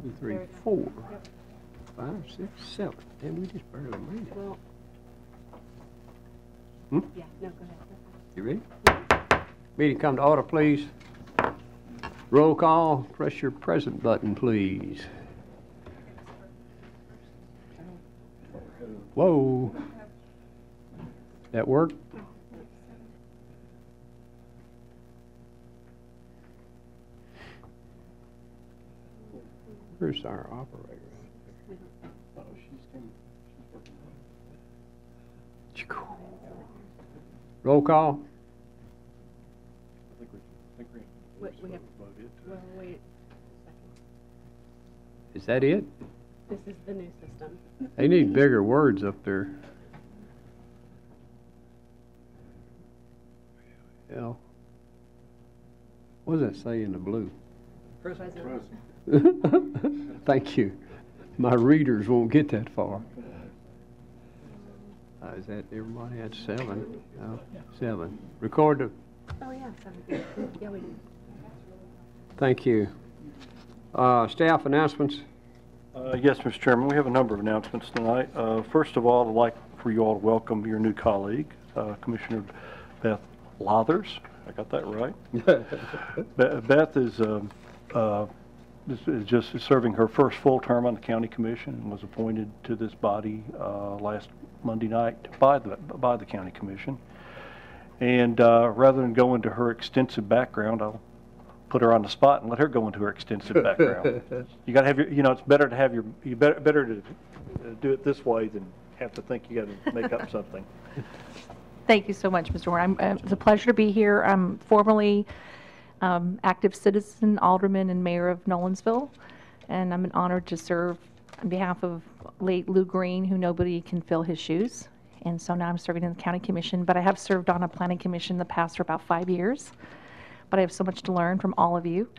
2, 3, 4, 5, 6, 7. And we just barely made it. Well, yeah, no, go ahead. You ready? Meeting come to order, please. Roll call. Press your present button, please. Whoa. That work? Where's our operator? Oh, she's working on it. Roll call. I think We have, well, wait a second. Is that it? This is the new system. They need bigger words up there. Yeah. What does that say in the blue? Present. Thank you. My readers won't get that far. Is that everybody at 7? 7. Record the. Oh, yeah, 7. Yeah, we do. Thank you. Staff announcements. Yes, Mr. Chairman, we have a number of announcements tonight. First of all, I'd like for you all to welcome your new colleague, Commissioner Beth Lothers. I got that right. Beth is just serving her first full term on the county commission and was appointed to this body last Monday night by the county commission. And rather than go into her extensive background, I'll put her on the spot and let her go into her extensive background. You got to have your, it's better to have better to do it this way than have to think you got to make up something. Thank you so much, Mr. Warren. It's a pleasure to be here. I'm formerly active citizen, alderman, and mayor of Nolensville, and I'm honored to serve on behalf of late Lou Green, who nobody can fill his shoes. And so now I'm serving in the county commission, but I have served on a planning commission in the past for about 5 years. But I have so much to learn from all of you,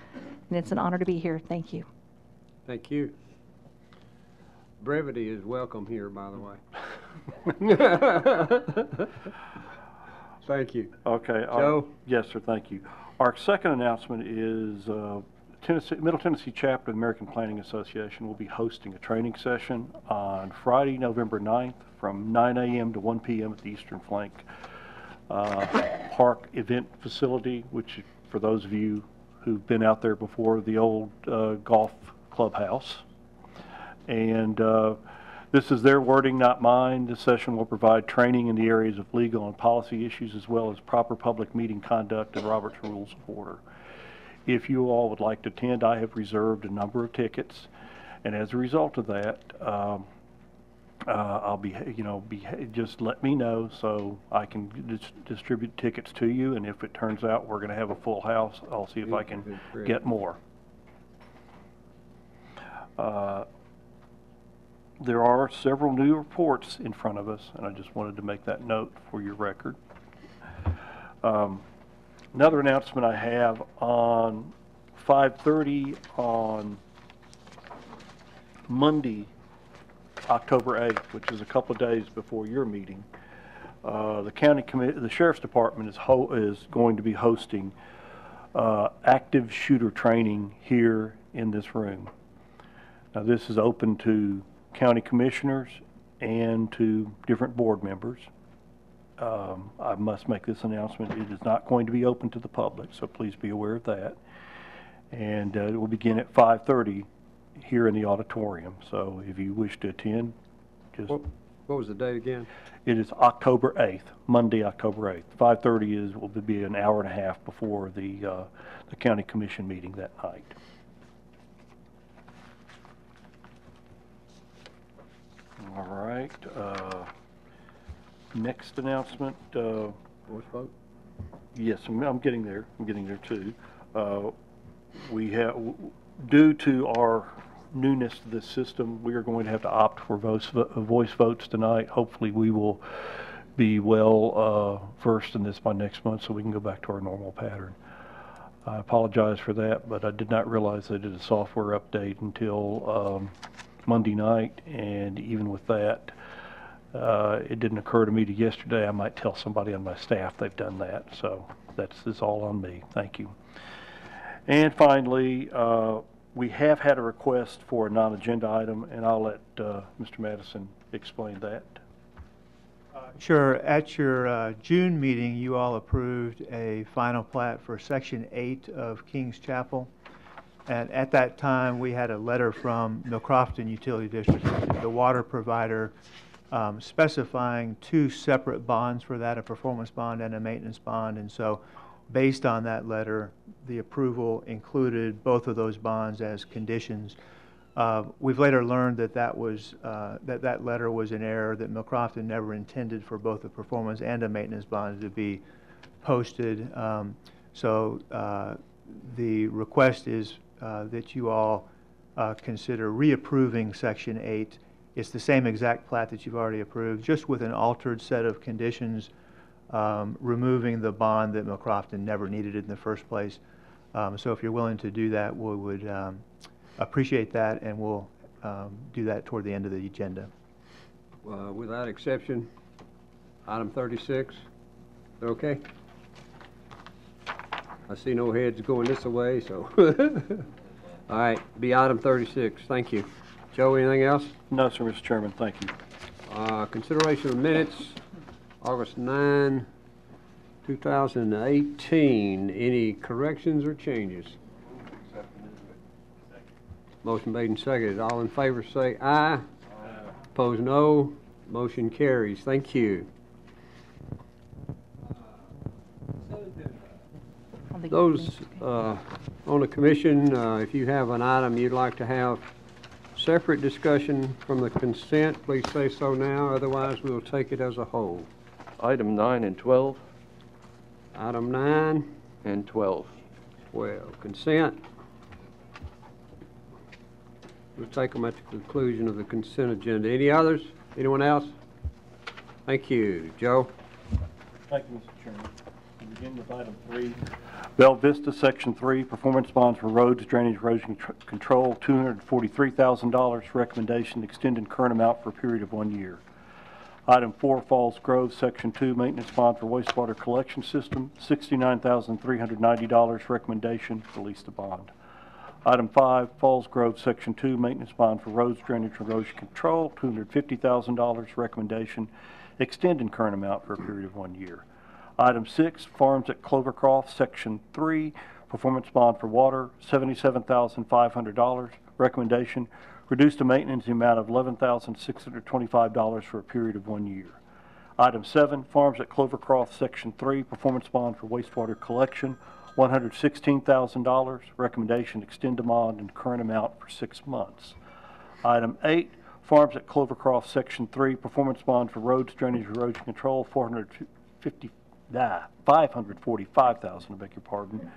and it's an honor to be here. Thank you. Thank you. Brevity is welcome here, by the way. Thank you. Okay. Joe? Yes, sir. Thank you. Our second announcement is Middle Tennessee chapter of the American Planning Association will be hosting a training session on Friday, November 9th from 9 a.m. to 1 p.m. at the Eastern Flank Park event facility, which for those of you who've been out there before, the old golf clubhouse. And this is their wording, not mine. This session will provide training in the areas of legal and policy issues, as well as proper public meeting conduct and Robert's Rules of Order. If you all would like to attend, I have reserved a number of tickets, and as a result of that, I'll be, just let me know so I can distribute tickets to you, and if it turns out we're going to have a full house, I'll see if I can get more. There are several new reports in front of us, and I just wanted to make that note for your record. Another announcement I have on 5:30 on Monday, October 8th, which is a couple of days before your meeting. The Sheriff's Department is going to be hosting active shooter training here in this room. Now, this is open to county commissioners and to different board members. I must make this announcement. It is not going to be open to the public, so please be aware of that. And it will begin at 5:30 here in the auditorium. So if you wish to attend, just... What was the date again? It is October 8th, Monday, October 8th. 5:30 will be an hour and a half before the county commission meeting that night. All right. Next announcement. Voice vote? Yes, I'm getting there. I'm getting there too. We have, due to our newness to this system, we are going to have to opt for voice votes tonight. Hopefully, we will be well versed in this by next month, so we can go back to our normal pattern. I apologize for that, but I did not realize they did a software update until Monday night, and even with that, it didn't occur to me to yesterday. I might tell somebody on my staff they've done that, so that's all on me. Thank you. And finally, We have had a request for a non-agenda item, and I'll let Mr. Madison explain that. Sure. At your June meeting, you all approved a final plat for Section 8 of Kings Chapel. And at that time, we had a letter from Millcrofton Utility District, the water provider, specifying two separate bonds for that, a performance bond and a maintenance bond. And so based on that letter, the approval included both of those bonds as conditions. We've later learned that that letter was in error, that Millcrofton never intended for both a performance and a maintenance bond to be posted. The request is that you all consider reapproving Section 8. It's the same exact plat that you've already approved, just with an altered set of conditions, removing the bond that Millcrofton never needed in the first place. So if you're willing to do that, we would appreciate that, and we'll do that toward the end of the agenda. Without exception, item 36, okay? I see no heads going this way, so. All right, be item 36. Thank you. Joe, anything else? No, sir, Mr. Chairman. Thank you. Consideration of minutes, August 9, 2018. Any corrections or changes? Motion made and seconded. All in favor say aye. Aye. Opposed, no. Motion carries. Thank you. Those on the commission, if you have an item you'd like to have separate discussion from the consent, please say so now. Otherwise, we'll take it as a whole. Item 9 and 12 Item 9, and 12. 12, consent. We'll take them at the conclusion of the consent agenda. Any others? Anyone else? Thank you. Joe? Thank you, Mr. Chairman. We'll begin with item 3. Bell Vista, Section 3, performance bonds for roads, drainage, erosion control, $243,000. Recommendation, extended current amount for a period of 1 year. Item 4, Falls Grove, Section 2, maintenance bond for wastewater collection system, $69,390. Recommendation, release the bond. Item 5, Falls Grove, Section 2, maintenance bond for roads, drainage, erosion control, $250,000. Recommendation, extend in current amount for a period of 1 year. Item 6, Farms at Clovercroft, Section 3, performance bond for water, $77,500. Recommendation, reduce to maintenance the amount of $11,625 for a period of 1 year. Item 7, Farms at Clovercroft, Section 3, performance bond for wastewater collection, $116,000. Recommendation, extend the bond in current amount for 6 months. Item 8, Farms at Clovercroft, Section 3, performance bond for roads, drainage, erosion control, $545,000, I beg your pardon.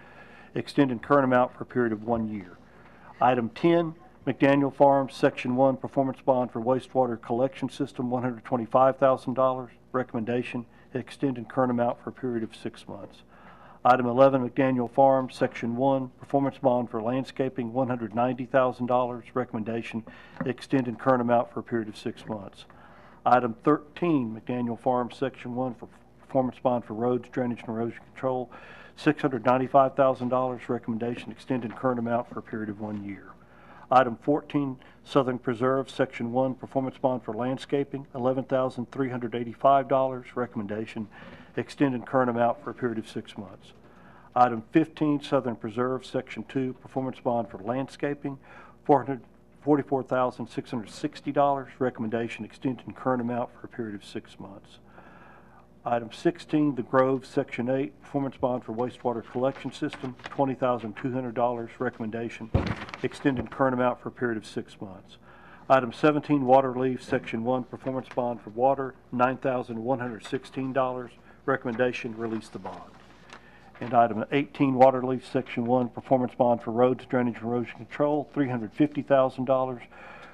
Extend in current amount for a period of 1 year. Item 10, McDaniel Farms, Section 1, performance bond for wastewater collection system, $125,000. Recommendation, extend in current amount for a period of 6 months. Item 11, McDaniel Farms, Section 1, performance bond for landscaping, $190,000. Recommendation, extend in current amount for a period of 6 months. Item 13, McDaniel Farms, Section 1, for performance bond for roads, drainage, and erosion control, $695,000. Recommendation, extend in current amount for a period of 1 year. Item 14, Southern Preserve, Section 1, performance bond for landscaping, $11,385. Recommendation, extend in current amount for a period of 6 months. Item 15, Southern Preserve, Section 2, performance bond for landscaping, $444,660. Recommendation, extend in current amount for a period of 6 months. Item 16, The Grove, Section 8, performance bond for wastewater collection system, $20,200. Recommendation, extend in current amount for a period of 6 months. Item 17, Waterleaf, Section 1, performance bond for water, $9,116. Recommendation, release the bond. And item 18, Waterleaf, Section 1, performance bond for roads, drainage, and erosion control, $350,000.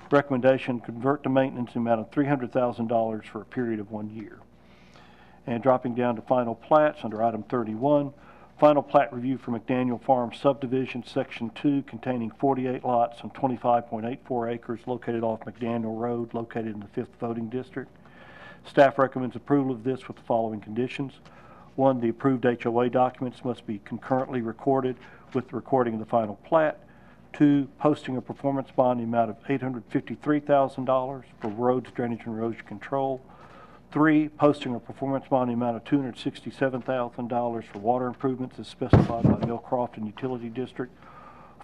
Recommendation, convert to maintenance in the amount of $300,000 for a period of 1 year. And dropping down to final plats under item 31, final plat review for McDaniel Farm subdivision, Section 2, containing 48 lots on 25.84 acres located off McDaniel Road, located in the 5th voting district. Staff recommends approval of this with the following conditions. 1, the approved HOA documents must be concurrently recorded with the recording of the final plat. 2, posting a performance bond in the amount of $853,000 for roads, drainage, and erosion control. 3, posting a performance bond in the amount of $267,000 for water improvements as specified by Mill Crofton Utility District.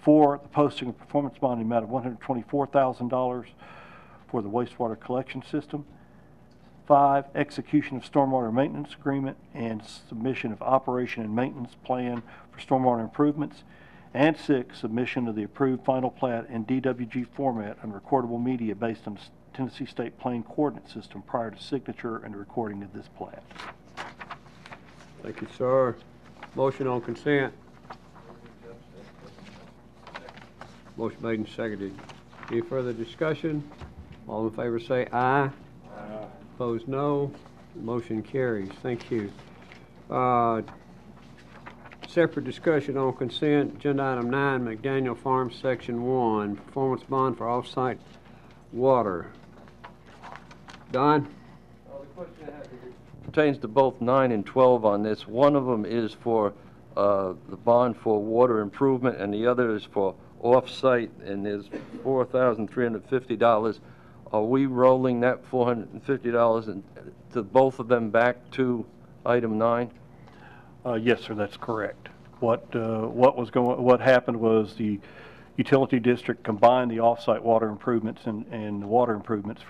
4, the posting of performance bond in the amount of $124,000 for the wastewater collection system. 5, execution of stormwater maintenance agreement and submission of operation and maintenance plan for stormwater improvements. And 6, submission of the approved final plat in DWG format and recordable media based on Tennessee State Plane Coordinate System prior to signature and recording of this plat. Thank you, sir. Motion on consent. Motion made and seconded. Any further discussion? All in favor say aye. Opposed, no. Motion carries. Thank you. Separate discussion on consent. Agenda item 9, McDaniel Farm, Section 1, performance bond for off-site water. Don? The question I have pertains to both 9 and 12 on this. One of them is for the bond for water improvement, and the other is for off-site, and there's $4,350. Are we rolling that $450 to both of them back to item 9? Yes, sir, that's correct. What happened was the utility district combined the off-site water improvements and the water improvements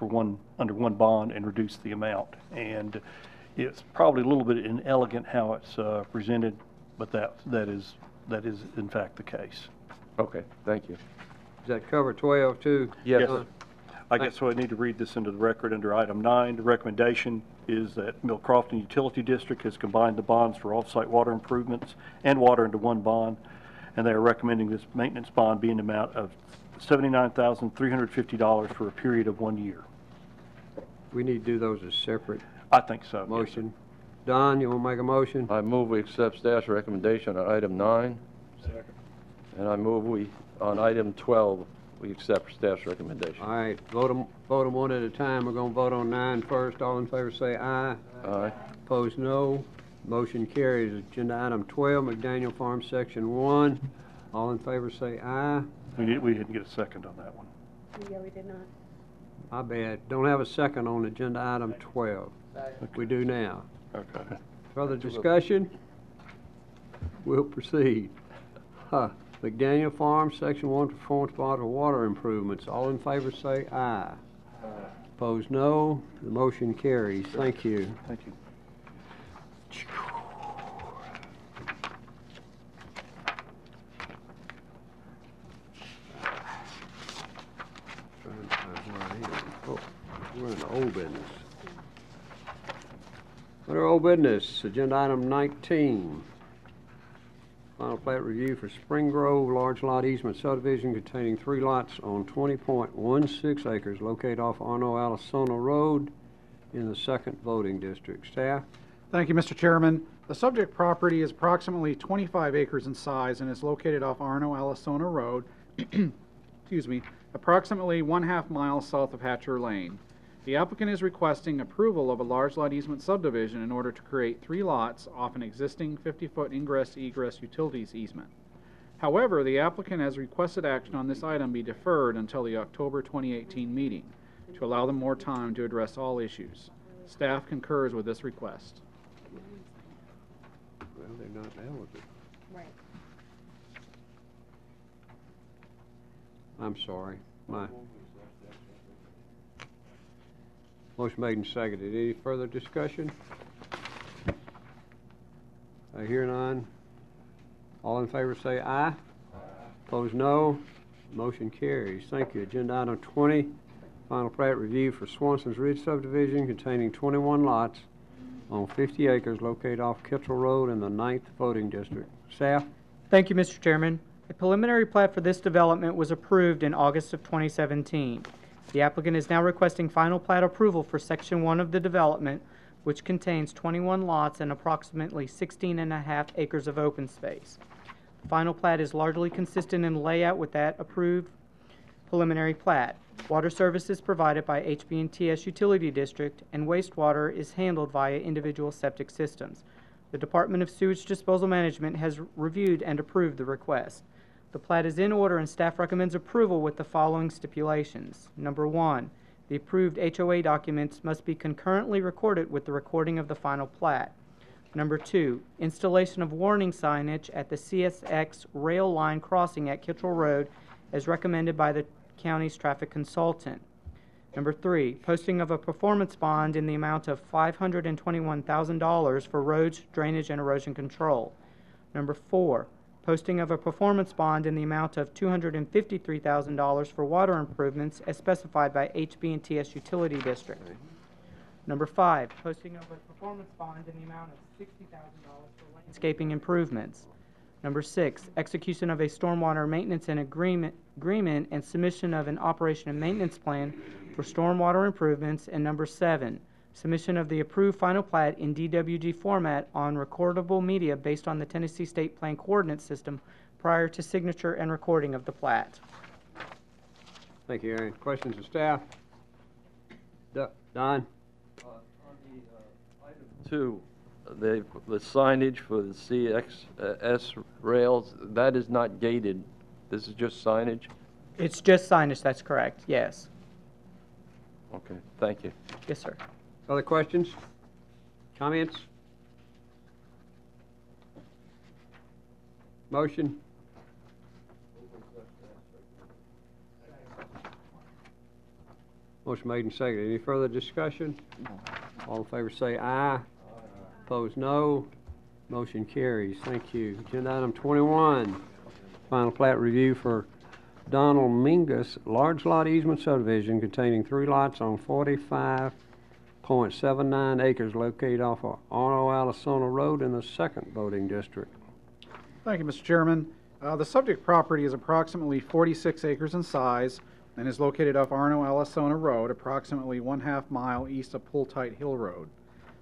under one bond and reduced the amount. And it's probably a little bit inelegant how it's presented, but that is in fact the case. Okay, thank you. Does that cover 12 too? Yes. Yes, sir. I guess I need to read this into the record under item 9. The recommendation is that Mill Crofton Utility District has combined the bonds for off-site water improvements and water into one bond, and they are recommending this maintenance bond be in the amount of $79,350 for a period of 1 year. We need to do those as separate I think so. motion. Don, you want to make a motion? I move we accept staff's recommendation on item 9. Second. And I move on item 12, we accept staff's recommendation. All right, vote them one at a time. We're going to vote on 9 first. All in favor say aye. Aye. Opposed, no. Motion carries. Agenda item 12, McDaniel Farm, Section 1. All in favor say aye. We didn't get a second on that one. Yeah, we did not. My bad. Don't have a second on agenda item 12. We do now. Okay. Further discussion? We'll proceed. McDaniel Farm, Section 1, performance bond for water improvements. All in favor say aye. Opposed, no. The motion carries. Thank you. Thank you. Trying to find where I am. Oh, we're in the old business. Under old business, agenda item 19. Final plat review for Spring Grove large lot easement subdivision containing 3 lots on 20.16 acres located off Arno-Alisona Road in the 2nd voting district. Staff? Thank you, Mr. Chairman. The subject property is approximately 25 acres in size and is located off Arno-Alisona Road, excuse me, approximately 1/2 mile south of Hatcher Lane. The applicant is requesting approval of a large lot easement subdivision in order to create 3 lots off an existing 50-foot ingress-egress utilities easement. However, the applicant has requested action on this item be deferred until the October 2018 meeting to allow them more time to address all issues. Staff concurs with this request. Well, they're not eligible. Right. I'm sorry. Motion made and seconded. Any further discussion? I hear none. All in favor say aye. Opposed, no. Motion carries. Thank you. Agenda item 20, final plat review for Swanson's Ridge subdivision containing 21 lots on 50 acres located off Kittrell Road in the 9th voting district. Staff? Thank you, Mr. Chairman. A preliminary plat for this development was approved in August of 2017. The applicant is now requesting final plat approval for Section 1 of the development, which contains 21 lots and approximately 16.5 acres of open space. The final plat is largely consistent in layout with that approved preliminary plat. Water service is provided by HB&TS Utility District, and wastewater is handled via individual septic systems. The Department of Sewage Disposal Management has reviewed and approved the request. The plat is in order and staff recommends approval with the following stipulations. Number 1, the approved HOA documents must be concurrently recorded with the recording of the final plat. Number 2, installation of warning signage at the CSX rail line crossing at Kittrell Road as recommended by the county's traffic consultant. Number 3, posting of a performance bond in the amount of $521,000 for roads, drainage, and erosion control. Number 4, posting of a performance bond in the amount of $253,000 for water improvements as specified by HB&TS Utility District. Number 5, posting of a performance bond in the amount of $60,000 for landscaping improvements. Number 6, execution of a stormwater maintenance and agreement and submission of an operation and maintenance plan for stormwater improvements. And number 7, submission of the approved final plat in DWG format on recordable media based on the Tennessee State Plan Coordinate System prior to signature and recording of the plat. Thank you, Aaron. Questions of staff? Don? Item 2, the signage for the CXS rails, that is not gated. This is just signage? It's just signage, that's correct, yes. Okay, thank you. Yes, sir. Other questions? Comments? Motion? Motion made and seconded. Any further discussion? All in favor say aye. Opposed, no. Motion carries. Thank you. Agenda item 21, final plat review for Donald Mingus large lot easement subdivision containing 3 lots on 45.79 acres located off of Arno-Allisona Road in the 2nd voting district. Thank you, Mr. Chairman. The subject property is approximately 46 acres in size and is located off Arno-Allisona Road, approximately 1/2 mile east of Pulltight Hill Road.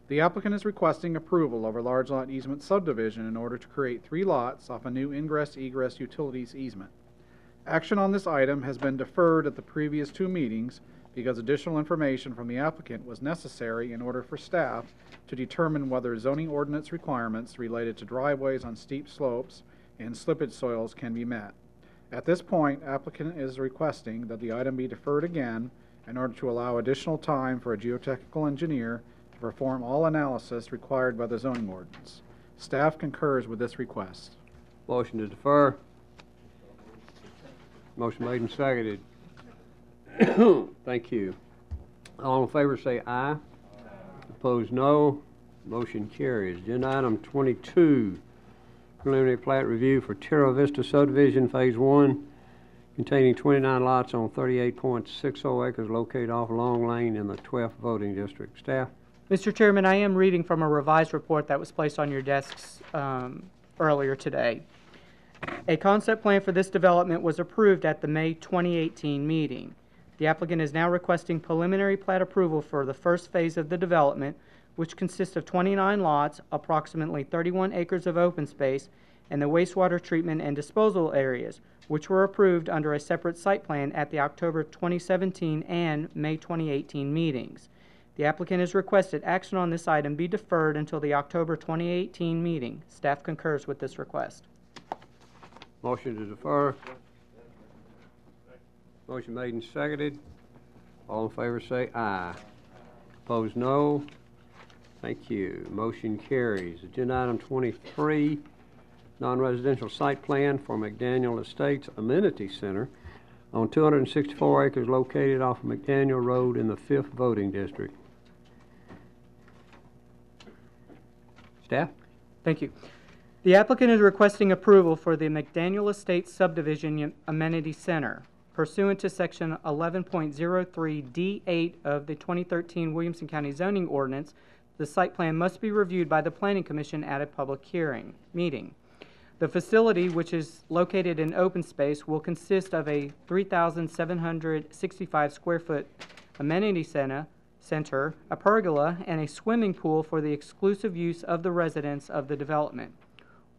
The applicant is requesting approval of a large lot easement subdivision in order to create 3 lots off a new ingress-egress utilities easement. Action on this item has been deferred at the previous 2 meetings because additional information from the applicant was necessary in order for staff to determine whether zoning ordinance requirements related to driveways on steep slopes and slippage soils can be met. At this point, applicant is requesting that the item be deferred again in order to allow additional time for a geotechnical engineer to perform all analysis required by the zoning ordinance. Staff concurs with this request. Motion to defer. Motion made and seconded. Thank you. All in favor say aye. Opposed, no. Motion carries. Agenda item 22, preliminary plat review for Terra Vista subdivision phase 1 containing 29 lots on 38.60 acres located off Long Lane in the 12th voting district. Staff? Mr. Chairman, I am reading from a revised report that was placed on your desks earlier today. A concept plan for this development was approved at the May 2018 meeting. The applicant is now requesting preliminary plat approval for the first phase of the development, which consists of 29 lots, approximately 31 acres of open space, and the wastewater treatment and disposal areas, which were approved under a separate site plan at the October 2017 and May 2018 meetings. The applicant has requested action on this item be deferred until the October 2018 meeting. Staff concurs with this request. Motion to defer. Motion made and seconded. All in favor say aye. Opposed, no. Thank you. Motion carries. Agenda item 23, non-residential site plan for McDaniel Estates Amenity Center on 264 acres located off of McDaniel Road in the 5th voting district. Staff? Thank you. The applicant is requesting approval for the McDaniel Estates Subdivision Amenity Center. Pursuant to Section 11.03D8 of the 2013 Williamson County Zoning Ordinance, the site plan must be reviewed by the Planning Commission at a public meeting. The facility, which is located in open space, will consist of a 3,765 square foot amenity center, a pergola, and a swimming pool for the exclusive use of the residents of the development.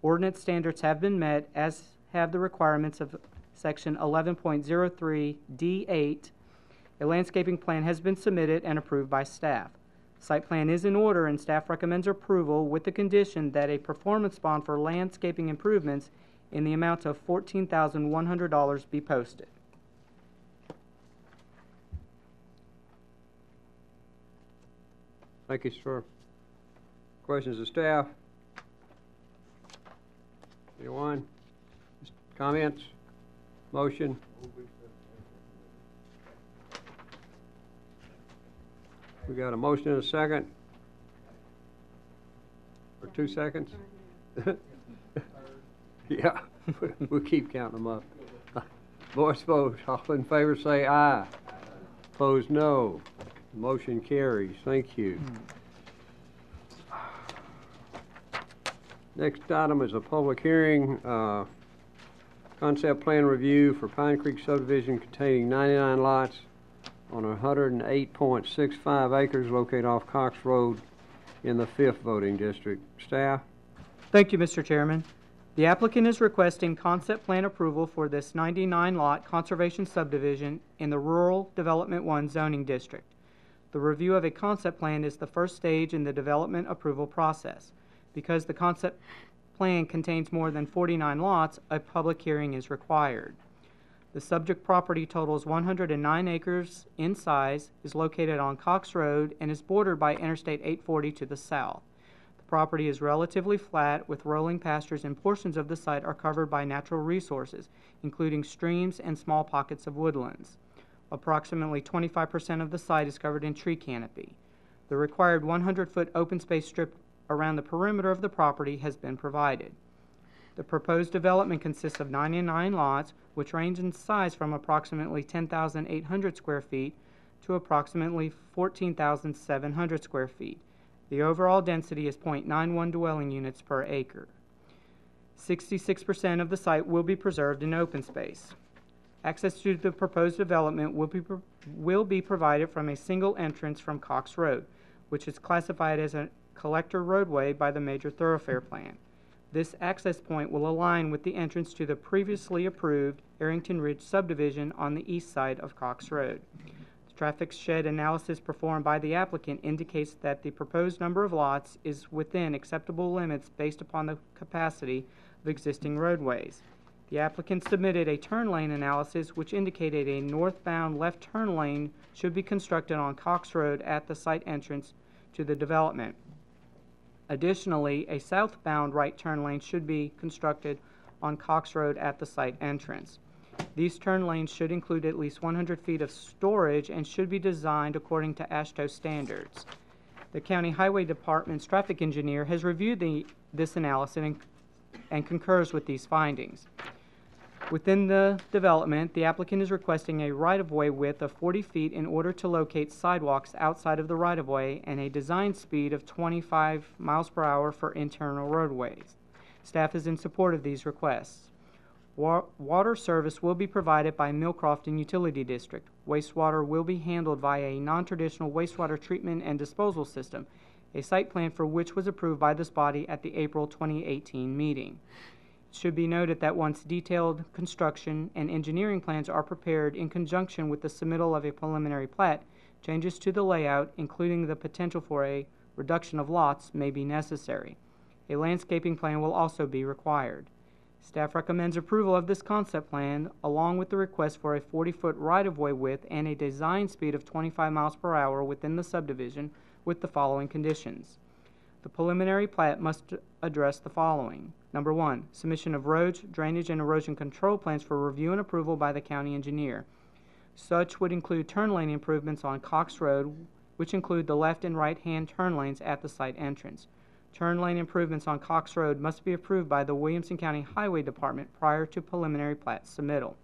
Ordinance standards have been met, as have the requirements of Section 11.03D8. A landscaping plan has been submitted and approved by staff. Site plan is in order and staff recommends approval with the condition that a performance bond for landscaping improvements in the amount of $14,100 be posted. Thank you, sir. Questions of staff? Anyone? Comments? Motion? We got a motion and a second? For 2 seconds? Yeah, we'll keep counting them up. Voice vote, all in favor say aye. Opposed, no. Motion carries. Thank you. Next item is a public hearing, concept plan review for Pine Creek subdivision containing 99 lots on 108.65 acres located off Cox Road in the 5th voting district. Staff? Thank you, Mr. Chairman. The applicant is requesting concept plan approval for this 99-lot conservation subdivision in the Rural Development 1 zoning district. The review of a concept plan is the first stage in the development approval process. Because the concept plan contains more than 49 lots, a public hearing is required. The subject property totals 109 acres in size, is located on Cox Road, and is bordered by Interstate 840 to the south. The property is relatively flat with rolling pastures, and portions of the site are covered by natural resources, including streams and small pockets of woodlands. Approximately 25% of the site is covered in tree canopy. The required 100-foot open space strip around the perimeter of the property has been provided. The proposed development consists of 99 lots, which range in size from approximately 10,800 square feet to approximately 14,700 square feet. The overall density is 0.91 dwelling units per acre. 66% of the site will be preserved in open space. Access to the proposed development will be provided from a single entrance from Cox Road, which is classified as a collector roadway by the major thoroughfare plan. This access point will align with the entrance to the previously approved Arrington Ridge subdivision on the east side of Cox Road. The traffic shed analysis performed by the applicant indicates that the proposed number of lots is within acceptable limits based upon the capacity of existing roadways. The applicant submitted a turn lane analysis which indicated a northbound left turn lane should be constructed on Cox Road at the site entrance to the development. Additionally, a southbound right turn lane should be constructed on Cox Road at the site entrance. These turn lanes should include at least 100 feet of storage and should be designed according to AASHTO standards. The County Highway Department's traffic engineer has reviewed this analysis and concurs with these findings. Within the development, the applicant is requesting a right-of-way width of 40 feet in order to locate sidewalks outside of the right-of-way and a design speed of 25 miles per hour for internal roadways. Staff is in support of these requests. Water service will be provided by Millcrofton Utility District. Wastewater will be handled via a non-traditional wastewater treatment and disposal system, a site plan for which was approved by this body at the April 2018 meeting. It should be noted that once detailed construction and engineering plans are prepared in conjunction with the submittal of a preliminary plat, changes to the layout, including the potential for a reduction of lots, may be necessary. A landscaping plan will also be required. Staff recommends approval of this concept plan, along with the request for a 40-foot right-of-way width and a design speed of 25 miles per hour within the subdivision, with the following conditions. The preliminary plat must address the following. Number 1, submission of roads, drainage, and erosion control plans for review and approval by the county engineer. Such would include turn lane improvements on Cox Road, which include the left and right-hand turn lanes at the site entrance. Turn lane improvements on Cox Road must be approved by the Williamson County Highway Department prior to preliminary plat submittal.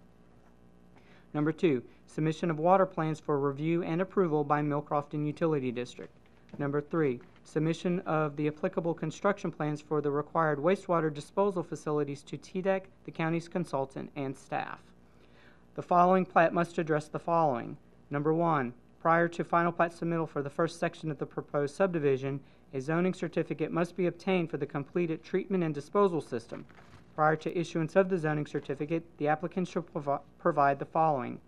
Number 2, submission of water plans for review and approval by Millcrofton Utility District. Number 3, submission of the applicable construction plans for the required wastewater disposal facilities to TDEC, the county's consultant, and staff. The following plat must address the following. Number 1, prior to final plat submittal for the first section of the proposed subdivision, a zoning certificate must be obtained for the completed treatment and disposal system. Prior to issuance of the zoning certificate, the applicant shall provide the following.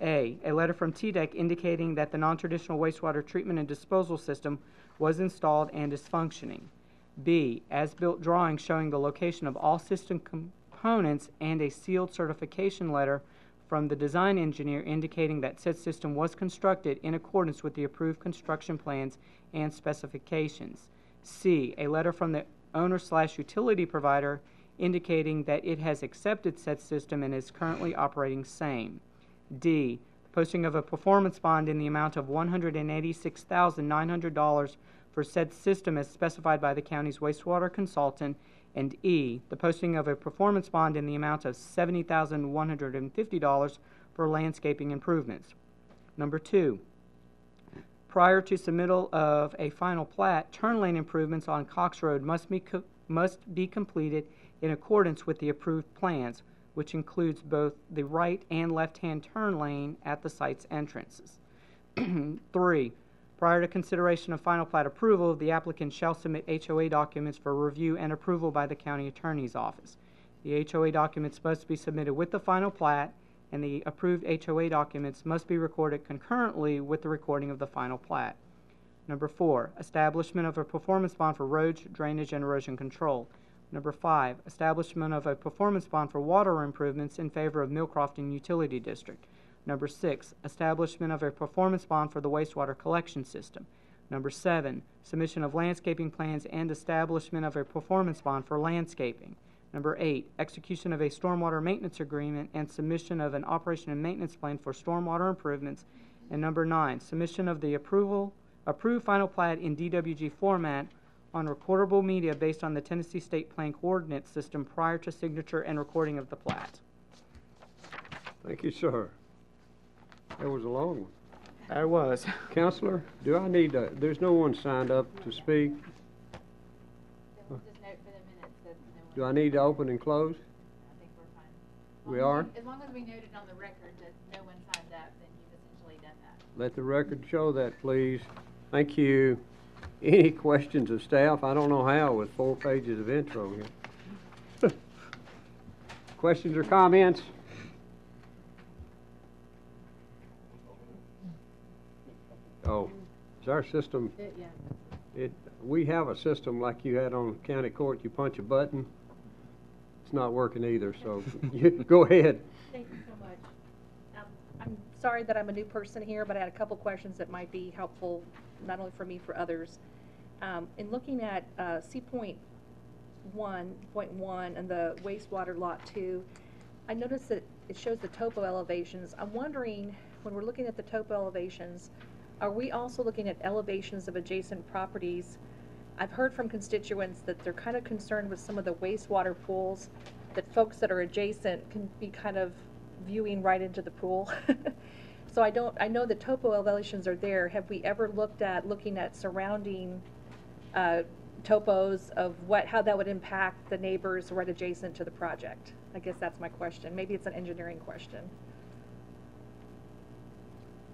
A letter from TDEC indicating that the non-traditional wastewater treatment and disposal system was installed and is functioning. B, as-built drawings showing the location of all system components and a sealed certification letter from the design engineer indicating that said system was constructed in accordance with the approved construction plans and specifications. C, a letter from the owner/utility provider indicating that it has accepted said system and is currently operating same. D, posting of a performance bond in the amount of $186,900 for said system as specified by the county's wastewater consultant. And E, the posting of a performance bond in the amount of $70,150 for landscaping improvements. Number 2, prior to submittal of a final plat, turn lane improvements on Cox Road must be completed in accordance with the approved plans, which includes both the right and left-hand turn lane at the site's entrances. 3, prior to consideration of final plat approval, the applicant shall submit HOA documents for review and approval by the county attorney's office. The HOA documents must be submitted with the final plat, and the approved HOA documents must be recorded concurrently with the recording of the final plat. Number 4, establishment of a performance bond for roads, drainage, and erosion control. Number 5, establishment of a performance bond for water improvements in favor of Millcrofton Utility District. Number 6, establishment of a performance bond for the wastewater collection system. Number 7, submission of landscaping plans and establishment of a performance bond for landscaping. Number 8, execution of a stormwater maintenance agreement and submission of an operation and maintenance plan for stormwater improvements. And number 9, submission of the approved final plat in DWG format on recordable media based on the Tennessee State Plan Coordinate System prior to signature and recording of the plat. Thank you, sir. That was a long one. There was. Counselor, do I need to, there's no one signed up to speak? Just note for the minutes that no one. Do I need to open and close? I think we're fine. We are? As long as we noted on the record that no one signed up, then you've essentially done that. Let the record show that, please. Thank you. Any questions of staff? I don't know how with 4 pages of intro here. Questions or comments? Oh, is our system, Yeah. we have a system like you had on county court, you punch a button. It's not working either, so you, go ahead. Thank you so much. I'm sorry that I'm a new person here, but I had a couple questions that might be helpful, not only for me, for others. In looking at C.1.1 and the wastewater lot 2, I noticed that it shows the topo elevations. I'm wondering, when we're looking at the topo elevations, are we also looking at elevations of adjacent properties? I've heard from constituents that they're kind of concerned with some of the wastewater pools, that folks that are adjacent can be kind of viewing right into the pool. So I know the topo elevations are there. Have we ever looking at surrounding topos of how that would impact the neighbors right adjacent to the project? I guess that's my question. Maybe it's an engineering question.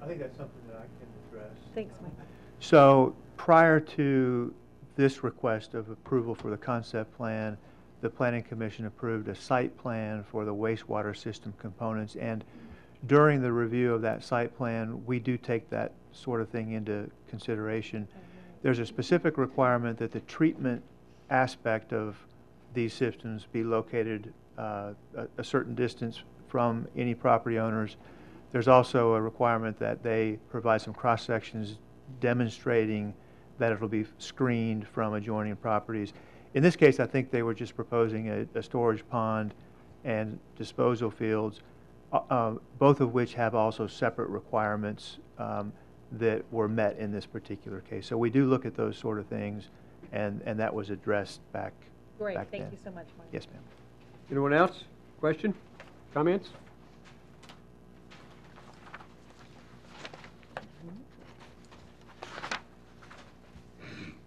I think that's something that I can address. Thanks, Mike. So prior to this request of approval for the concept plan, the Planning Commission approved a site plan for the wastewater system components, and during the review of that site plan, we do take that sort of thing into consideration. There's a specific requirement that the treatment aspect of these systems be located a certain distance from any property owners. There's also a requirement that they provide some cross-sections demonstrating that it'll be screened from adjoining properties. In this case, I think they were just proposing a storage pond and disposal fields, both of which have also separate requirements that were met in this particular case. So we do look at those sort of things, and that was addressed back Great, back thank then. you so much, Mike. Yes, ma'am. Anyone else? Question? Comments?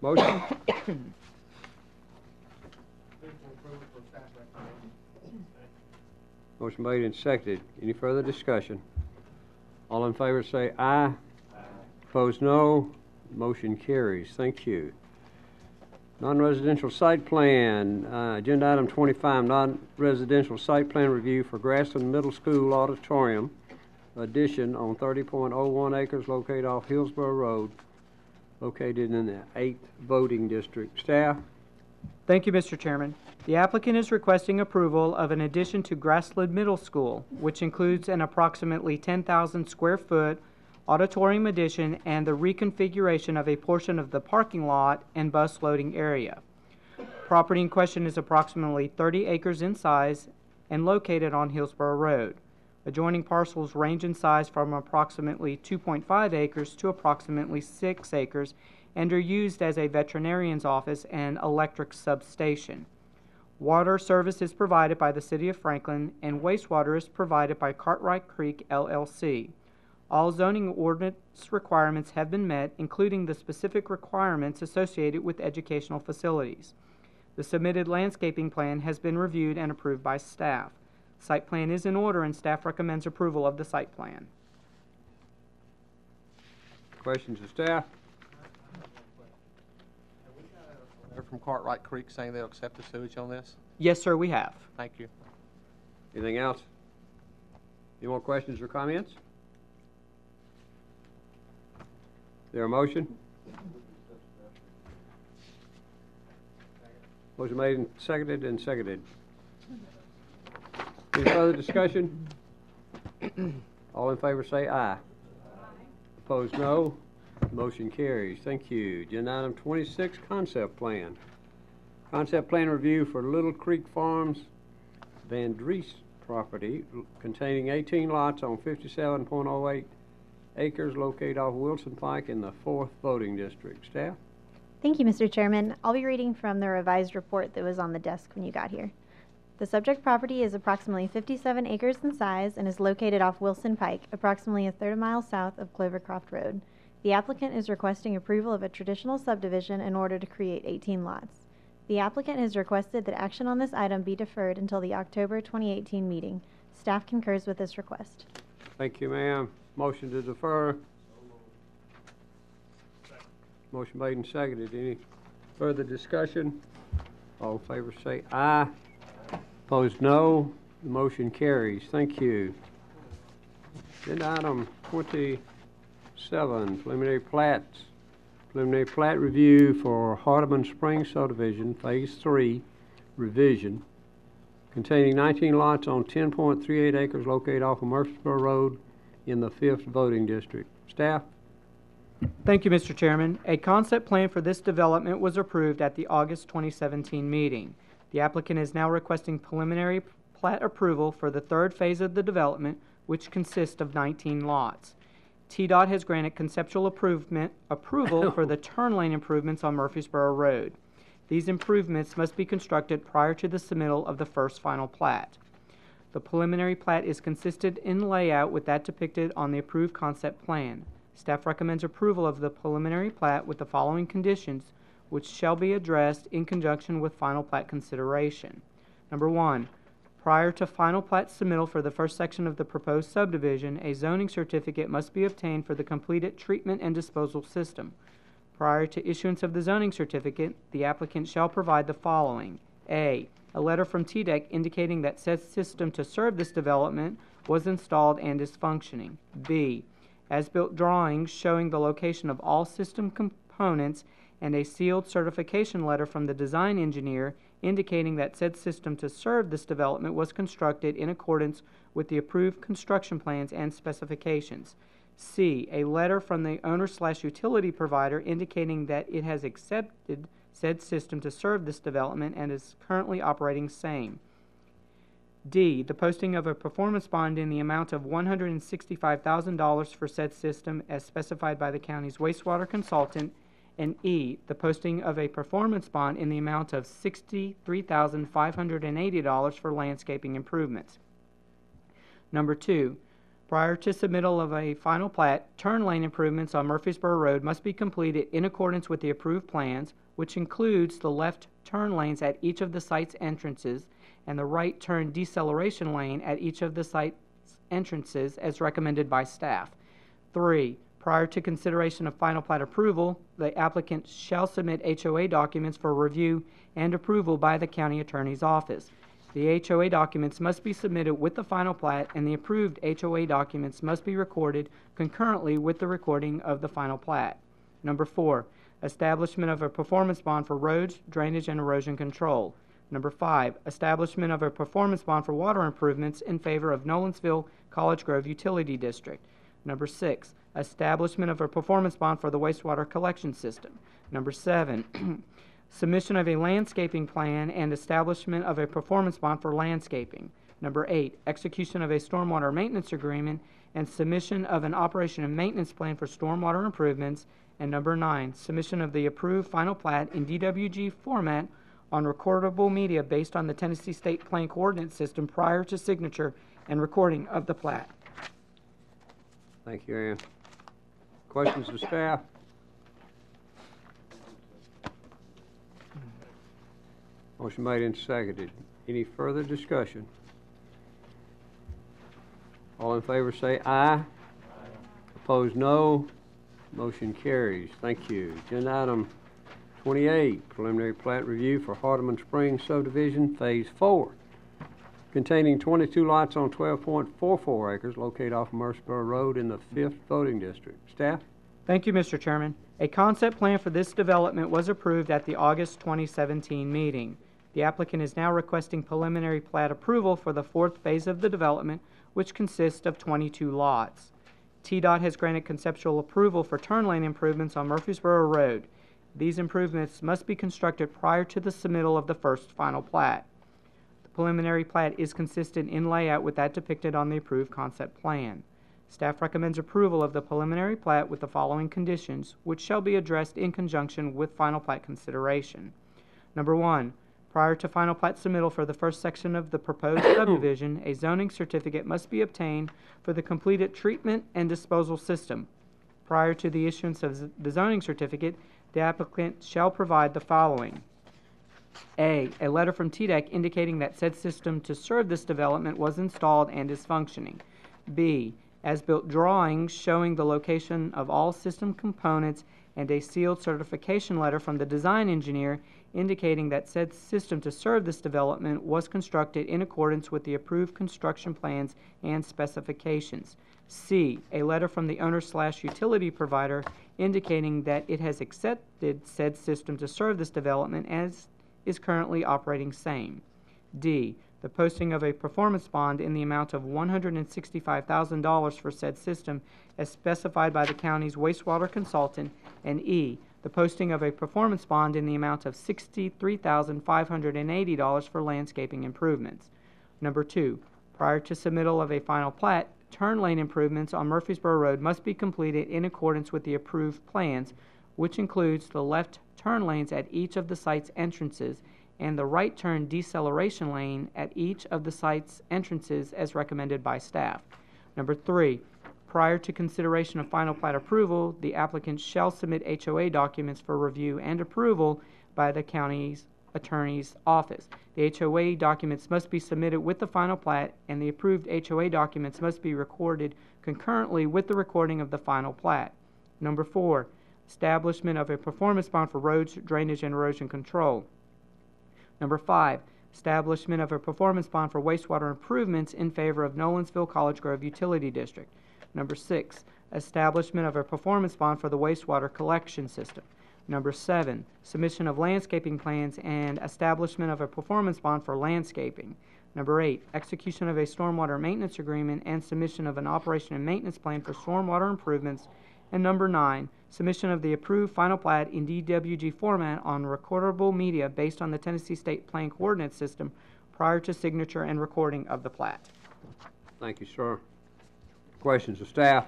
Motion? Motion made and seconded. Any further discussion? All in favor say aye. Aye. Opposed, no. Motion carries. Thank you. Non-residential site plan, agenda item 25, non-residential site plan review for Grassland Middle School Auditorium addition on 30.01 acres located off Hillsborough Road, located in the 8th voting district. Staff? Thank you, Mr. Chairman. The applicant is requesting approval of an addition to Grassland Middle School, which includes an approximately 10,000 square foot auditorium addition and the reconfiguration of a portion of the parking lot and bus loading area. Property in question is approximately 30 acres in size and located on Hillsborough Road. Adjoining parcels range in size from approximately 2.5 acres to approximately 6 acres and are used as a veterinarian's office and electric substation. Water service is provided by the City of Franklin, and wastewater is provided by Cartwright Creek LLC. All zoning ordinance requirements have been met, including the specific requirements associated with educational facilities. The submitted landscaping plan has been reviewed and approved by staff. Site plan is in order, and staff recommends approval of the site plan. Questions of staff? Letter from Cartwright Creek saying they'll accept the sewage on this? Yes, sir, we have. Thank you. Anything else? Any more questions or comments? There a motion? Motion made and seconded and seconded. Any further discussion? All in favor say aye. Opposed, no. Motion carries. Thank you. Agenda item 26, concept plan. Concept plan review for Little Creek Farms Van Dries property containing 18 lots on 57.08 acres located off Wilson Pike in the 4th voting district. Staff? Thank you, Mr. Chairman. I'll be reading from the revised report that was on the desk when you got here. The subject property is approximately 57 acres in size and is located off Wilson Pike, approximately a third mile south of Clovercroft Road. The applicant is requesting approval of a traditional subdivision in order to create 18 lots. The applicant has requested that action on this item be deferred until the October 2018 meeting. Staff concurs with this request. Thank you, ma'am. Motion to defer. Motion made and seconded. Any further discussion? All in favor say aye. Opposed, no. The motion carries. Thank you. Agenda item 27, preliminary plats. Preliminary plat review for Hardeman Springs subdivision, Phase 3 revision, containing 19 lots on 10.38 acres located off of Murfreesboro Road in the 5th voting district. Staff? Thank you, Mr. Chairman. A concept plan for this development was approved at the August 2017 meeting. The applicant is now requesting preliminary plat approval for the 3rd phase of the development, which consists of 19 lots. TDOT has granted conceptual approval for the turn lane improvements on Murfreesboro Road. These improvements must be constructed prior to the submittal of the first final plat. The preliminary plat is consistent in layout with that depicted on the approved concept plan. Staff recommends approval of the preliminary plat with the following conditions, which shall be addressed in conjunction with final plat consideration. Number 1, prior to final plat submittal for the first section of the proposed subdivision, a zoning certificate must be obtained for the completed treatment and disposal system. Prior to issuance of the zoning certificate, the applicant shall provide the following. A letter from TDEC indicating that said system to serve this development was installed and is functioning. B, as-built drawings showing the location of all system components and a sealed certification letter from the design engineer indicating that said system to serve this development was constructed in accordance with the approved construction plans and specifications. C, a letter from the owner/utility provider indicating that it has accepted said system to serve this development and is currently operating same. D, the posting of a performance bond in the amount of $165,000 for said system as specified by the county's wastewater consultant. And E, the posting of a performance bond in the amount of $63,580 for landscaping improvements. Number 2, prior to submittal of a final plat, turn lane improvements on Murfreesboro Road must be completed in accordance with the approved plans, which includes the left turn lanes at each of the site's entrances and the right turn deceleration lane at each of the site's entrances as recommended by staff. 3, prior to consideration of final plat approval, the applicant shall submit HOA documents for review and approval by the county attorney's office. The HOA documents must be submitted with the final plat, and the approved HOA documents must be recorded concurrently with the recording of the final plat. Number 4, establishment of a performance bond for roads, drainage, and erosion control. Number 5, establishment of a performance bond for water improvements in favor of Nolensville College Grove Utility District. Number 6, establishment of a performance bond for the wastewater collection system. Number 7, submission of a landscaping plan and establishment of a performance bond for landscaping. Number 8, execution of a stormwater maintenance agreement and submission of an operation and maintenance plan for stormwater improvements. And number 9, submission of the approved final plat in DWG format on recordable media based on the Tennessee State Plan Coordinate System prior to signature and recording of the plat. Thank you, Aaron. Questions of staff? Motion made and seconded. Any further discussion? All in favor say aye. Opposed, no. Motion carries. Thank you. Agenda item 28, preliminary plat review for Hardeman Springs subdivision, Phase 4, containing 22 lots on 12.44 acres located off Murfreesboro Road in the 5th voting district. Staff? Thank you, Mr. Chairman. A concept plan for this development was approved at the August 2017 meeting. The applicant is now requesting preliminary plat approval for the 4th phase of the development, which consists of 22 lots. TDOT has granted conceptual approval for turn lane improvements on Murfreesboro Road. These improvements must be constructed prior to the submittal of the first final plat. The preliminary plat is consistent in layout with that depicted on the approved concept plan. Staff recommends approval of the preliminary plat with the following conditions, which shall be addressed in conjunction with final plat consideration. Number 1, prior to final plat submittal for the first section of the proposed subdivision, a zoning certificate must be obtained for the completed treatment and disposal system. Prior to the issuance of the zoning certificate, the applicant shall provide the following. A letter from TDEC indicating that said system to serve this development was installed and is functioning. B, as-built drawings showing the location of all system components and a sealed certification letter from the design engineer indicating that said system to serve this development was constructed in accordance with the approved construction plans and specifications. C, a letter from the owner/utility provider indicating that it has accepted said system to serve this development as is currently operating same. D, the posting of a performance bond in the amount of $165,000 for said system as specified by the county's wastewater consultant. And E, the posting of a performance bond in the amount of $63,580 for landscaping improvements. Number 2, prior to submittal of a final plat, turn lane improvements on Murfreesboro Road must be completed in accordance with the approved plans, which includes the left turn lanes at each of the site's entrances and the right turn deceleration lane at each of the site's entrances as recommended by staff. Number 3, prior to consideration of final plat approval, the applicant shall submit HOA documents for review and approval by the county's attorney's office. The HOA documents must be submitted with the final plat, and the approved HOA documents must be recorded concurrently with the recording of the final plat. Number 4, establishment of a performance bond for roads, drainage, and erosion control. Number 5, establishment of a performance bond for wastewater improvements in favor of Nolensville College Grove Utility District. Number 6, establishment of a performance bond for the wastewater collection system. Number 7, submission of landscaping plans and establishment of a performance bond for landscaping. Number 8, execution of a stormwater maintenance agreement and submission of an operation and maintenance plan for stormwater improvements. And number 9, submission of the approved final plat in DWG format on recordable media based on the Tennessee State Plan Coordinate System prior to signature and recording of the plat. Thank you, sir. Questions of staff?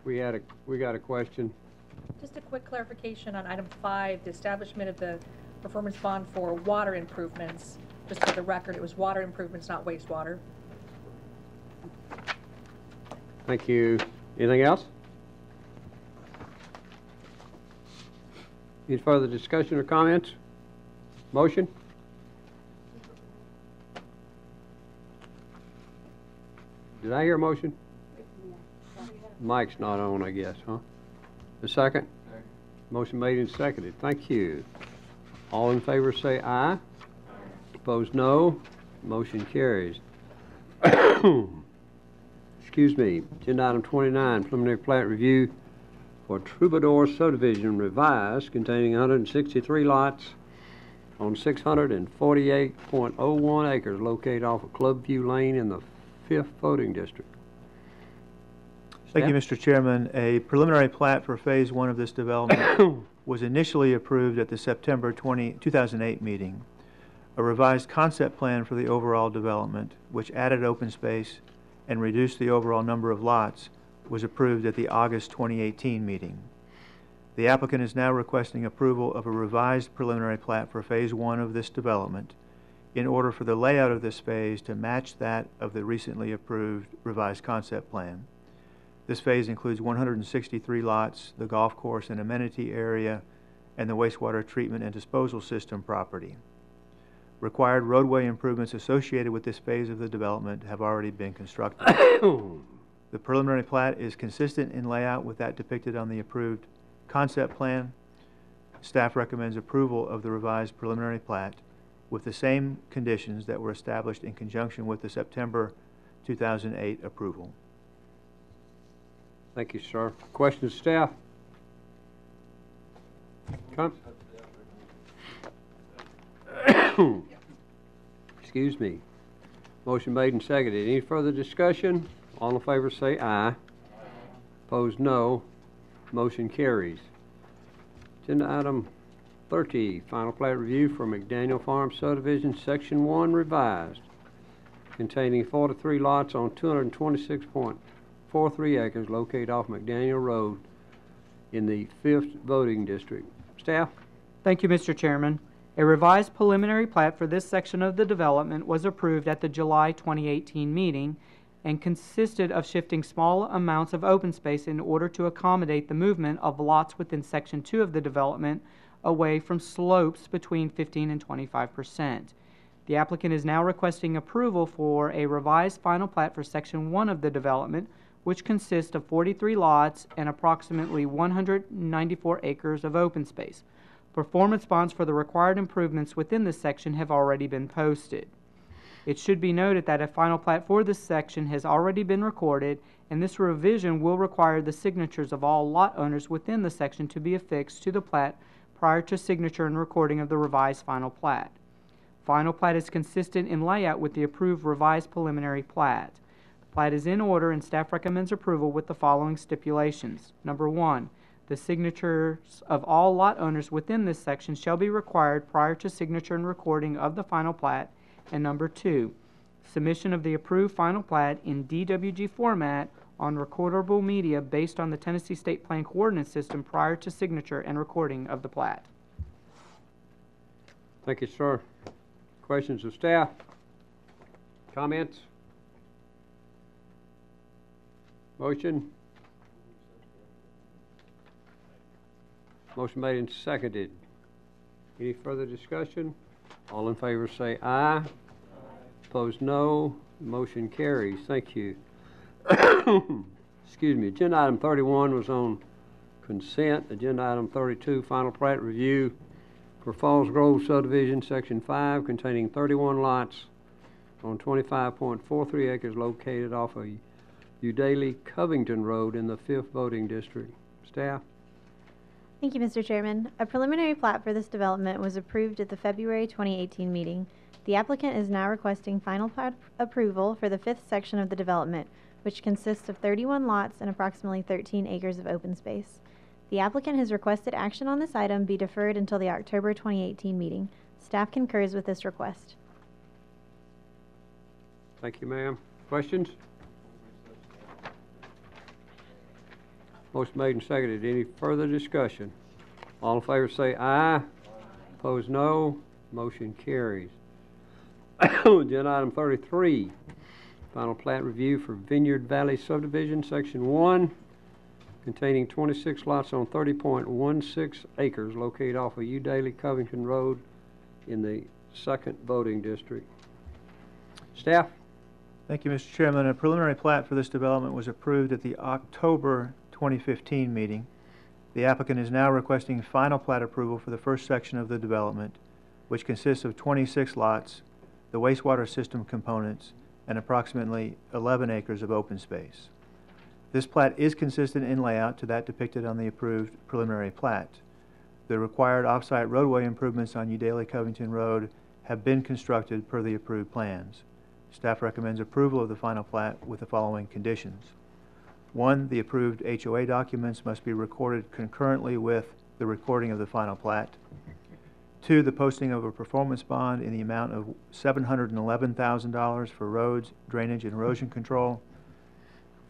We got a question. Just a quick clarification on item 5, the establishment of the performance bond for water improvements. Just for the record, it was water improvements, not wastewater. Thank you. Anything else? Any further discussion or comments? Motion? Did I hear a motion? Mike's not on, I guess, huh? The second? Motion made and seconded. Thank you. All in favor say aye. Opposed, no. Motion carries. Agenda item 29, preliminary plat review for Troubadour subdivision revised containing 163 lots on 648.01 acres located off of Clubview Lane in the 5th voting district. Thank you, Mr. Chairman. A preliminary plat for Phase 1 of this development was initially approved at the September 2008 meeting. A revised concept plan for the overall development, which added open space and reduced the overall number of lots, was approved at the August 2018 meeting. The applicant is now requesting approval of a revised preliminary plat for Phase 1 of this development in order for the layout of this phase to match that of the recently approved revised concept plan. This phase includes 163 lots, the golf course and amenity area, and the wastewater treatment and disposal system property. Required roadway improvements associated with this phase of the development have already been constructed. The preliminary plat is consistent in layout with that depicted on the approved concept plan. Staff recommends approval of the revised preliminary plat with the same conditions that were established in conjunction with the September 2008 approval. Thank you, sir. Questions, staff? Come. Excuse me. Motion made and seconded. Any further discussion? All in favor say aye. Opposed, no. Motion carries. Agenda item 30, final plat review for McDaniel Farm subdivision, Section 1 revised, containing 43 lots on 226.43 acres located off McDaniel Road in the 5th voting district. Staff? Thank you, Mr. Chairman. A revised preliminary plat for this section of the development was approved at the July 2018 meeting and consisted of shifting small amounts of open space in order to accommodate the movement of lots within Section 2 of the development away from slopes between 15 and 25%. The applicant is now requesting approval for a revised final plat for Section 1 of the development, which consists of 43 lots and approximately 194 acres of open space. Performance bonds for the required improvements within this section have already been posted. It should be noted that a final plat for this section has already been recorded, and this revision will require the signatures of all lot owners within the section to be affixed to the plat prior to signature and recording of the revised final plat. Final plat is consistent in layout with the approved revised preliminary plat. The plat is in order and staff recommends approval with the following stipulations. Number 1, the signatures of all lot owners within this section shall be required prior to signature and recording of the final plat. And number 2, submission of the approved final plat in DWG format on recordable media based on the Tennessee State Plan Coordinate System prior to signature and recording of the plat. Thank you, sir. Questions of staff? Comments? Motion? Motion made and seconded. Any further discussion? All in favor say aye. Opposed, no. Motion carries. Thank you. Excuse me. Agenda item 31 was on consent. Agenda item 32, final plat review for Falls Grove subdivision, Section 5, containing 31 lots on 25.43 acres located off of Udaly Covington Road in the 5th voting district. Staff? Thank you, Mr. Chairman. A preliminary plat for this development was approved at the February 2018 meeting. The applicant is now requesting final plat approval for the 5th section of the development, which consists of 31 lots and approximately 13 acres of open space. The applicant has requested action on this item be deferred until the October 2018 meeting. Staff concurs with this request. Thank you, ma'am. Questions? Motion made and seconded. Any further discussion? All in favor say aye. Opposed, no. Motion carries. Agenda item 33, final plat review for Vineyard Valley subdivision, Section 1, containing 26 lots on 30.16 acres located off of Udaly Covington Road in the 2nd voting district. Staff? Thank you, Mr. Chairman. A preliminary plat for this development was approved at the October 2015 meeting. The applicant is now requesting final plat approval for the 1st section of the development, which consists of 26 lots, the wastewater system components, and approximately 11 acres of open space. This plat is consistent in layout to that depicted on the approved preliminary plat. The required off-site roadway improvements on Udaly Covington Road have been constructed per the approved plans. Staff recommends approval of the final plat with the following conditions. 1, the approved HOA documents must be recorded concurrently with the recording of the final plat. 2, the posting of a performance bond in the amount of $711,000 for roads, drainage, and erosion control.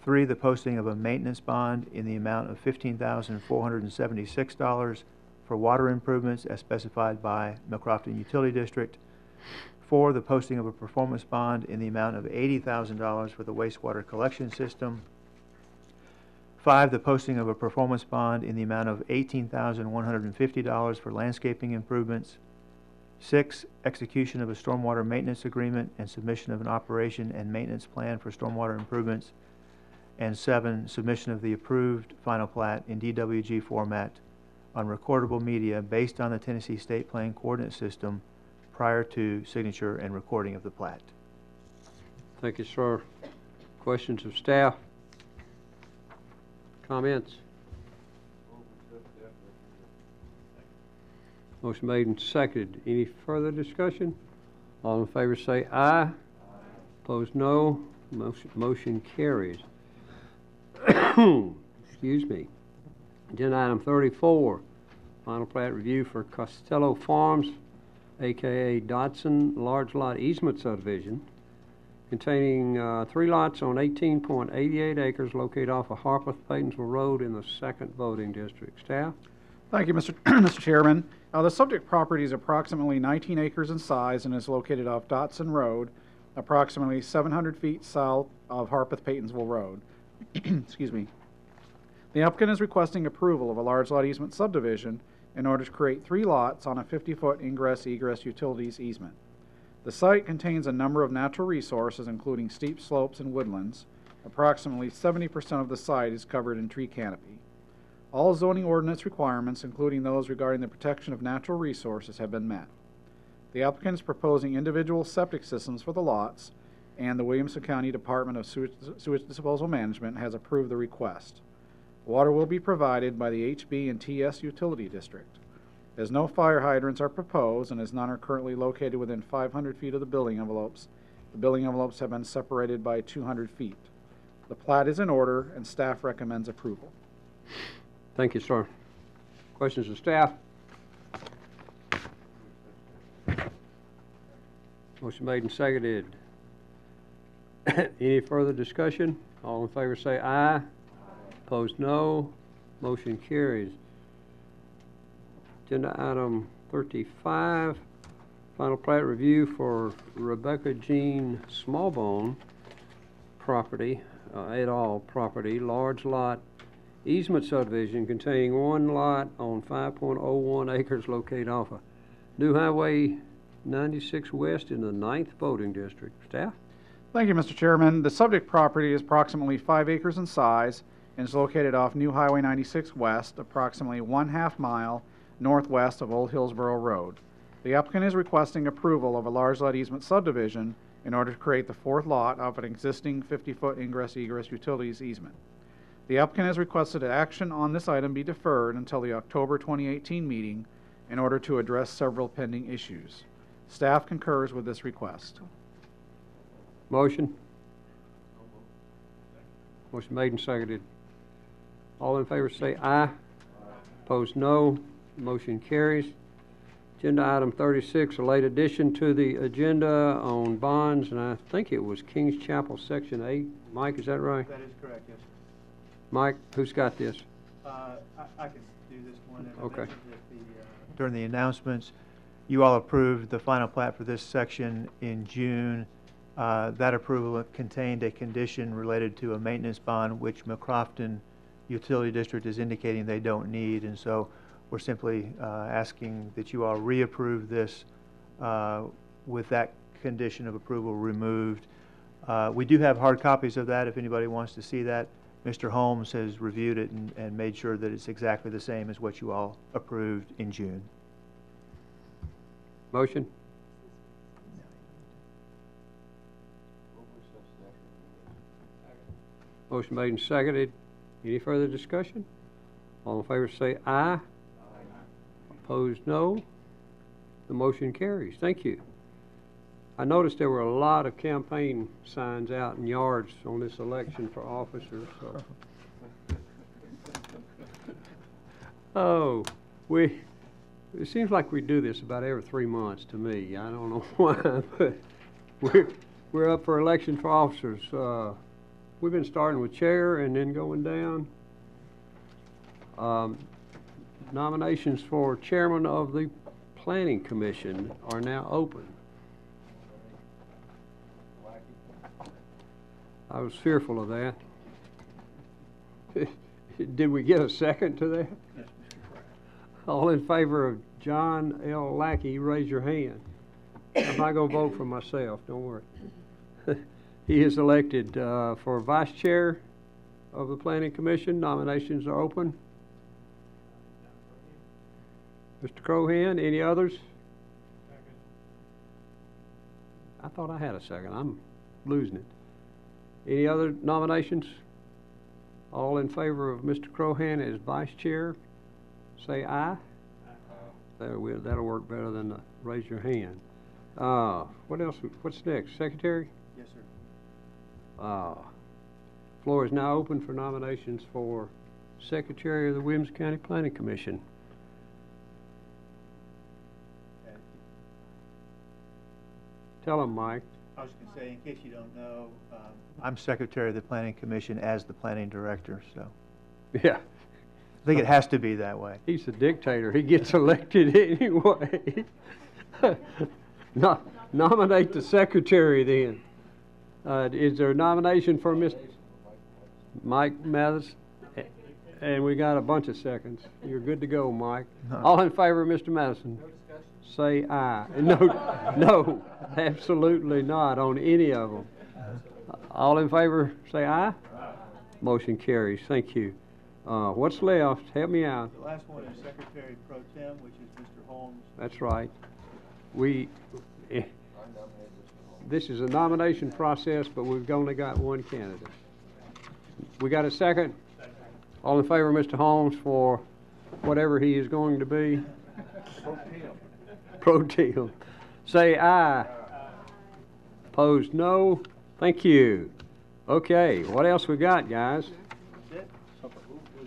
3, the posting of a maintenance bond in the amount of $15,476 for water improvements as specified by Milcrofton Utility District. 4, the posting of a performance bond in the amount of $80,000 for the wastewater collection system. 5, the posting of a performance bond in the amount of $18,150 for landscaping improvements. 6, execution of a stormwater maintenance agreement and submission of an operation and maintenance plan for stormwater improvements. And 7, submission of the approved final plat in DWG format on recordable media based on the Tennessee State Plan Coordinate System prior to signature and recording of the plat. Thank you, sir. Questions of staff? Comments? Motion made and seconded. Any further discussion? All in favor say aye. Opposed, no. Motion carries. Excuse me. Agenda item 34, final plat review for Costello Farms, aka Dodson Large Lot Easement Subdivision, containing 3 lots on 18.88 acres located off of Harpeth-Paytonsville Road in the 2nd voting district. Staff? Thank you, Mr. Chairman. The subject property is approximately 19 acres in size and is located off Dotson Road, approximately 700 feet south of Harpeth-Paytonsville Road. Excuse me. The applicant is requesting approval of a large lot easement subdivision in order to create 3 lots on a 50-foot ingress-egress utilities easement. The site contains a number of natural resources, including steep slopes and woodlands. Approximately 70% of the site is covered in tree canopy. All zoning ordinance requirements, including those regarding the protection of natural resources, have been met. The applicant is proposing individual septic systems for the lots, and the Williamson County Department of Sewage Disposal Management has approved the request. Water will be provided by the HB and TS Utility District. As no fire hydrants are proposed and as none are currently located within 500 feet of the building envelopes have been separated by 200 feet. The plat is in order and staff recommends approval. Thank you, sir. Questions of staff? Motion made and seconded. Any further discussion? All in favor say aye. Opposed, no. Motion carries. Agenda item 35, final plat review for Rebecca Jean Smallbone property, et al. Property, large lot easement subdivision containing 1 lot on 5.01 acres located off of New Highway 96 West in the 9th voting district. Staff? Thank you, Mr. Chairman. The subject property is approximately 5 acres in size and is located off New Highway 96 West, approximately 1/2 mile northwest of Old Hillsborough Road. The applicant is requesting approval of a large lot easement subdivision in order to create the 4th lot of an existing 50-foot ingress-egress utilities easement. The applicant has requested that action on this item be deferred until the October 2018 meeting in order to address several pending issues. Staff concurs with this request. Motion? Motion made and seconded. All in favor say aye. Opposed, no. Motion carries. Agenda item 36, a late addition to the agenda on bonds, and I think it was Kings Chapel, Section 8. Mike, is that right? That is correct, yes, sir. Mike, who's got this? I can do this one. As I Okay. mentioned during the announcements, you all approved the final plat for this section in June. That approval contained a condition related to a maintenance bond, which Milcrofton Utility District is indicating they don't need, and so we're simply asking that you all reapprove this with that condition of approval removed. We do have hard copies of that if anybody wants to see that. Mr. Holmes has reviewed it and made sure that it's exactly the same as what you all approved in June. Motion? Motion made and seconded. Any further discussion? All in favor say aye. Opposed, no. The motion carries. Thank you. I noticed there were a lot of campaign signs out in yards on this election for officers, so. Oh, it seems like we do this about every 3 months to me. I don't know why, but we're up for election for officers. We've been starting with chair and then going down. Nominations for chairman of the planning commission are now open. I was fearful of that. Did we get a second to that? Yes, Mr. Pratt. All in favor of John L. Lackey, raise your hand. I'm not going to vote for myself, don't worry. He is elected for vice chair of the planning commission. Nominations are open. Mr. Crohan, any others? I thought I had a second. I'm losing it. Any other nominations? All in favor of Mr. Crohan as vice chair, say aye. That'll work better than the raise your hand. What else? What's next? Secretary? Yes, sir. Floor is now open for nominations for secretary of the Williamson County Planning Commission. Tell them, Mike. I was going to say, in case you don't know, I'm secretary of the planning commission as the planning director, so Yeah. I think it has to be that way. He's the dictator. He gets elected anyway. Nominate the secretary then. Is there a nomination for Mr. Mike Mathis? And we got a bunch of seconds. You're good to go, Mike. All in favor of Mr. Madison? Say aye. No, absolutely not on any of them. All in favor, say aye. Motion carries. Thank you. What's left? Help me out. The last one is Secretary Pro Tem, which is Mr. Holmes. That's right. This is a nomination process, but we've only got one candidate. We got a second? All in favor of Mr. Holmes for whatever he is going to be? Pro Tem. Say aye. Opposed, no. Thank you. Okay, what else we got, guys?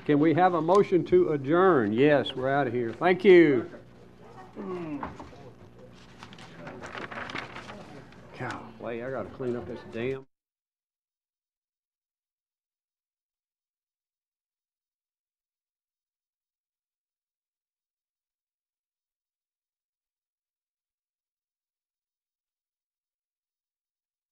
Can we have a motion to adjourn? Yes, we're out of here. Thank you. Golly, I gotta clean up this damn...